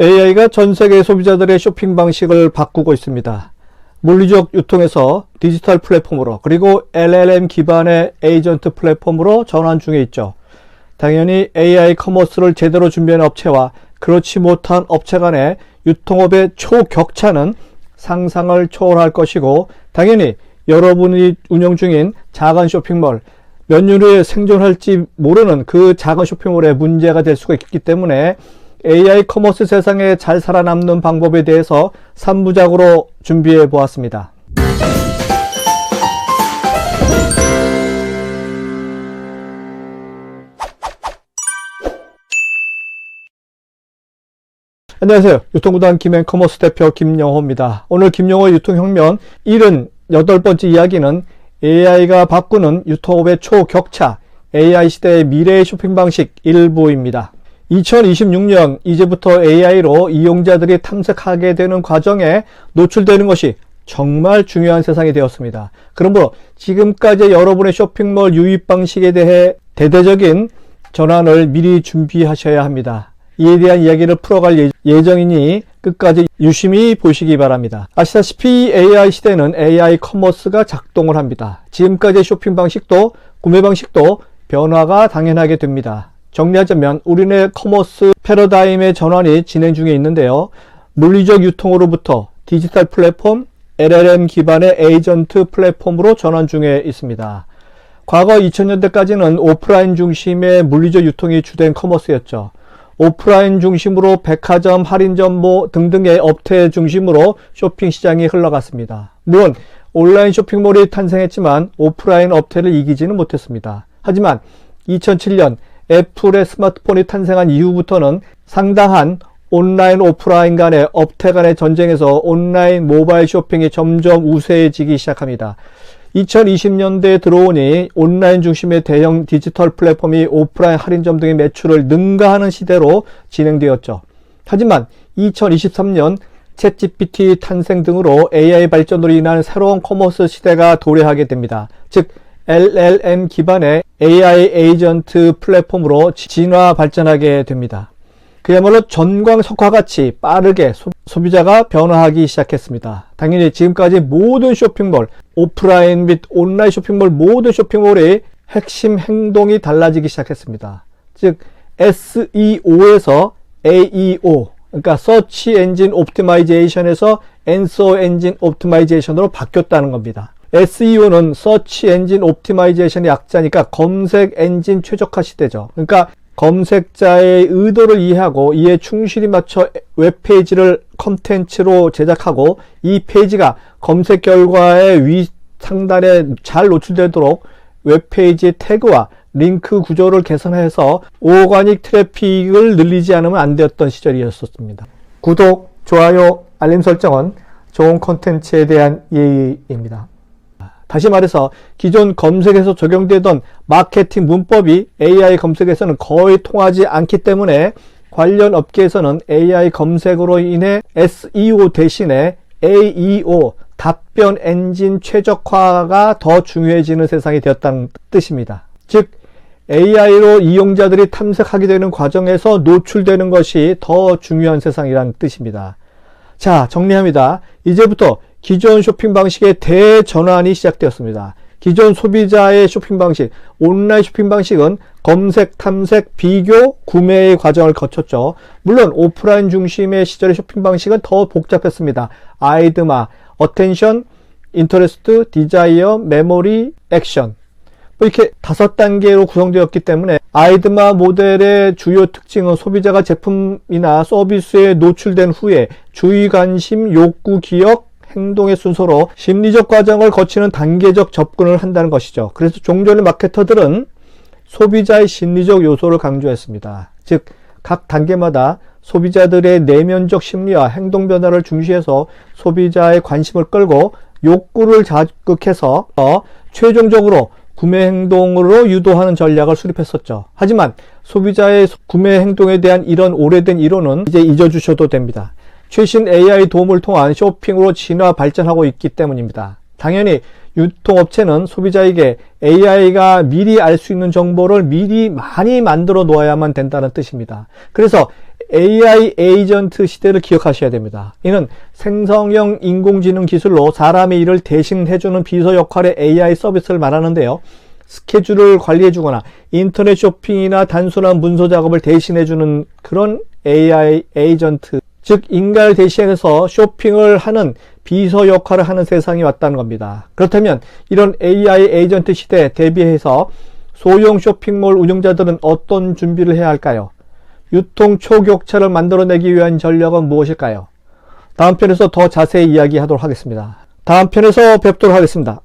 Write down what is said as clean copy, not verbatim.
AI가 전 세계 소비자들의 쇼핑 방식을 바꾸고 있습니다. 물리적 유통에서 디지털 플랫폼으로 그리고 LLM 기반의 에이전트 플랫폼으로 전환 중에 있죠. 당연히 AI 커머스를 제대로 준비한 업체와 그렇지 못한 업체 간의 유통업의 초격차는 상상을 초월할 것이고, 당연히 여러분이 운영 중인 작은 쇼핑몰, 몇 년 후에 생존할지 모르는 그 작은 쇼핑몰에 문제가 될 수가 있기 때문에 AI 커머스 세상에 잘 살아남는 방법에 대해서 3부작으로 준비해 보았습니다. 안녕하세요. 유통구단 김앤커머스 대표 김영호입니다. 오늘 김영호의 유통혁명 78번째 이야기는 AI가 바꾸는 유통업의 초격차, AI 시대의 미래의 쇼핑 방식 일부입니다. 2026년 이제부터 AI로 이용자들이 탐색하게 되는 과정에 노출되는 것이 정말 중요한 세상이 되었습니다. 그러므로 지금까지 여러분의 쇼핑몰 유입 방식에 대해 대대적인 전환을 미리 준비하셔야 합니다. 이에 대한 이야기를 풀어갈 예정이니 끝까지 유심히 보시기 바랍니다. 아시다시피 AI 시대는 AI 커머스가 작동을 합니다. 지금까지의 쇼핑 방식도 구매 방식도 변화가 당연하게 됩니다. 정리하자면 우리네 커머스 패러다임의 전환이 진행 중에 있는데요. 물리적 유통으로부터 디지털 플랫폼, LLM 기반의 에이전트 플랫폼으로 전환 중에 있습니다. 과거 2000년대까지는 오프라인 중심의 물리적 유통이 주된 커머스였죠. 오프라인 중심으로 백화점, 할인점 등등의 업체 중심으로 쇼핑 시장이 흘러갔습니다. 물론 온라인 쇼핑몰이 탄생했지만 오프라인 업체를 이기지는 못했습니다. 하지만 2007년 애플의 스마트폰이 탄생한 이후부터는 상당한 온라인, 오프라인 간의 업체 간의 전쟁에서 온라인 모바일 쇼핑이 점점 우세해지기 시작합니다. 2020년대에 들어오니 온라인 중심의 대형 디지털 플랫폼이 오프라인 할인점 등의 매출을 능가하는 시대로 진행되었죠. 하지만 2023년 챗GPT 탄생 등으로 AI 발전으로 인한 새로운 커머스 시대가 도래하게 됩니다. 즉 LLM 기반의 AI 에이전트 플랫폼으로 진화 발전하게 됩니다. 그야말로 전광석화같이 빠르게 소비자가 변화하기 시작했습니다. 당연히 지금까지 모든 쇼핑몰, 오프라인 및 온라인 쇼핑몰 모든 쇼핑몰의 핵심 행동이 달라지기 시작했습니다. 즉 SEO에서 AEO, 그러니까 Search Engine Optimization에서 Answer Engine Optimization으로 바뀌었다는 겁니다. SEO는 Search Engine Optimization의 약자니까 검색 엔진 최적화 시대죠. 그러니까 검색자의 의도를 이해하고 이에 충실히 맞춰 웹페이지를 컨텐츠로 제작하고 이 페이지가 검색 결과의 위 상단에 잘 노출되도록 웹페이지 태그와 링크 구조를 개선해서 오가닉 트래픽을 늘리지 않으면 안 되었던 시절이었습니다. 구독, 좋아요, 알림 설정은 좋은 컨텐츠에 대한 예의입니다. 다시 말해서 기존 검색에서 적용되던 마케팅 문법이 AI 검색에서는 거의 통하지 않기 때문에 관련 업계에서는 AI 검색으로 인해 SEO 대신에 AEO, 답변 엔진 최적화가 더 중요해지는 세상이 되었다는 뜻입니다. 즉 AI로 이용자들이 탐색하게 되는 과정에서 노출되는 것이 더 중요한 세상이라는 뜻입니다. 자, 정리합니다. 이제부터 기존 쇼핑 방식의 대전환이 시작되었습니다. 기존 소비자의 쇼핑 방식, 온라인 쇼핑 방식은 검색, 탐색, 비교, 구매의 과정을 거쳤죠. 물론 오프라인 중심의 시절의 쇼핑 방식은 더 복잡했습니다. 아이드마, 어텐션, 인터레스트, 디자이어, 메모리, 액션, 이렇게 5단계로 구성되었기 때문에 아이드마 모델의 주요 특징은 소비자가 제품이나 서비스에 노출된 후에 주의, 관심, 욕구, 기억, 행동의 순서로 심리적 과정을 거치는 단계적 접근을 한다는 것이죠. 그래서 종전의 마케터들은 소비자의 심리적 요소를 강조했습니다. 즉, 각 단계마다 소비자들의 내면적 심리와 행동 변화를 중시해서 소비자의 관심을 끌고 욕구를 자극해서 최종적으로 구매 행동으로 유도하는 전략을 수립했었죠. 하지만 소비자의 구매 행동에 대한 이런 오래된 이론은 이제 잊어주셔도 됩니다. 최신 AI 도움을 통한 쇼핑으로 진화 발전하고 있기 때문입니다. 당연히 유통업체는 소비자에게 AI가 미리 알 수 있는 정보를 미리 많이 만들어 놓아야만 된다는 뜻입니다. 그래서 AI 에이전트 시대를 기억하셔야 됩니다. 이는 생성형 인공지능 기술로 사람의 일을 대신해주는 비서 역할의 AI 서비스를 말하는데요. 스케줄을 관리해주거나 인터넷 쇼핑이나 단순한 문서 작업을 대신해주는 그런 AI 에이전트, 즉 인간을 대신해서 쇼핑을 하는 비서 역할을 하는 세상이 왔다는 겁니다. 그렇다면 이런 AI 에이전트 시대에 대비해서 소형 쇼핑몰 운영자들은 어떤 준비를 해야 할까요? 유통 초격차를 만들어내기 위한 전략은 무엇일까요? 다음 편에서 더 자세히 이야기하도록 하겠습니다. 다음 편에서 뵙도록 하겠습니다.